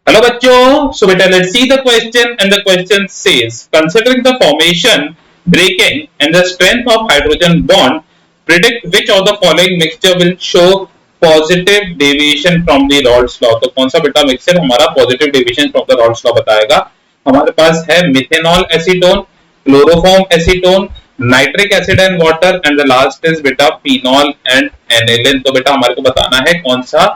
Hello बच्चों, so बेटा let's see the question and the question says considering the formation, breaking and the strength of hydrogen bond, predict which of the following mixture will show positive deviation from the Raoult's law. तो कौन सा बेटा mixture हमारा positive deviation from the Raoult's law बताएगा? हमारे पास है methanol acetone, chloroform acetone, nitric acid and water and the last is बेटा फिनॉल एंड एनिलीन। तो बेटा हमारे को बताना है कौन सा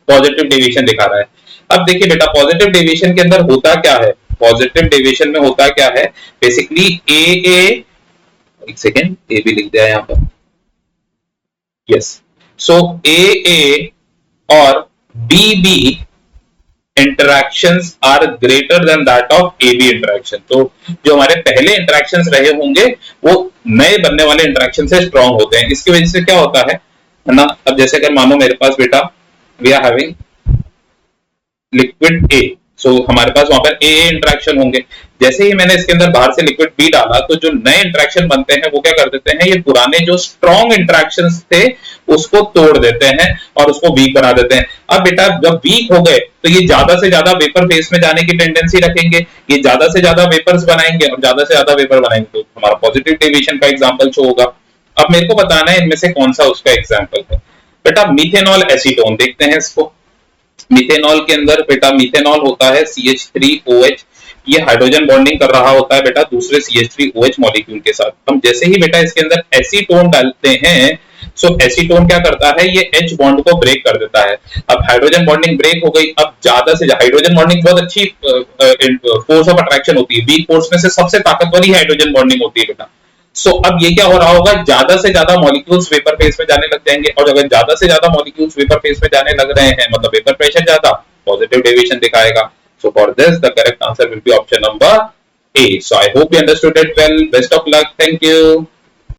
पॉजिटिव डेविएशन दिखा रहा है। अब देखिए बेटा पॉजिटिव डेविएशन के अंदर होता क्या है, पॉजिटिव डेविएशन में होता क्या है, बेसिकली एक सेकेंड ए भी लिख दिया यहाँ पर, यस। सो ए और B interactions are greater than that of A B interaction. तो जो हमारे पहले इंटरैक्शंस रहे होंगे वो नए बनने वाले इंटरैक्शन से स्ट्रांग होते हैं। इसकी वजह से क्या होता है ना, अब जैसे अगर मानो मेरे पास बेटा we are having liquid A, so हमारे पास वहां पर ए इंटरेक्शन होंगे। जैसे ही मैंने इसके अंदर बाहर से लिक्विड बी डाला तो जो नए इंटरेक्शन बनते हैं वो क्या कर देते हैं, ये पुराने जो स्ट्रॉन्ग इंटरेक्शंस थे उसको तोड़ देते हैं और उसको वीक बना देते हैं। अब बेटा जब वीक हो गए तो ये ज्यादा से ज्यादा वेपर फेस में जाने की टेंडेंसी रखेंगे, ये ज्यादा से ज्यादा वेपर्स बनाएंगे और ज्यादा से ज्यादा वेपर बनाएंगे, तो हमारा पॉजिटिव डेविएशन का एग्जांपल शो होगा। अब मेरे को बताना है इनमें से कौन सा उसका एग्जांपल है। बेटा मिथेनॉल एसीटोन देखते हैं इसको। मिथेनॉल के अंदर बेटा मिथेनॉल होता है CH3OH, ये हाइड्रोजन बॉन्डिंग कर रहा होता है बेटा दूसरे CH3OH मॉलिक्यूल के साथ। हम जैसे ही बेटा इसके अंदर एसीटोन डालते हैं, सो एसीटोन क्या करता है, ये H बॉन्ड को ब्रेक कर देता है। अब हाइड्रोजन बॉन्डिंग ब्रेक हो गई, अब ज्यादा से हाइड्रोजन बॉन्डिंग बहुत अच्छी फोर्स ऑफ अट्रैक्शन होती है, वीक फोर्स में से सबसे ताकतवर ही हाइड्रोजन बॉन्डिंग होती है बेटा। सो अब ये क्या हो रहा होगा, ज्यादा से ज्यादा मॉलिक्यूल्स वेपर फेज में जाने लग जाएंगे, और अगर ज्यादा से ज्यादा मॉलिक्यूल्स वेपर फेज में जाने लग रहे हैं मतलब वेपर प्रेशर ज्यादा, पॉजिटिव डेविएशन दिखाएगा। So for this the correct answer will be option number A. So I hope you understood it well. Best of luck, thank you.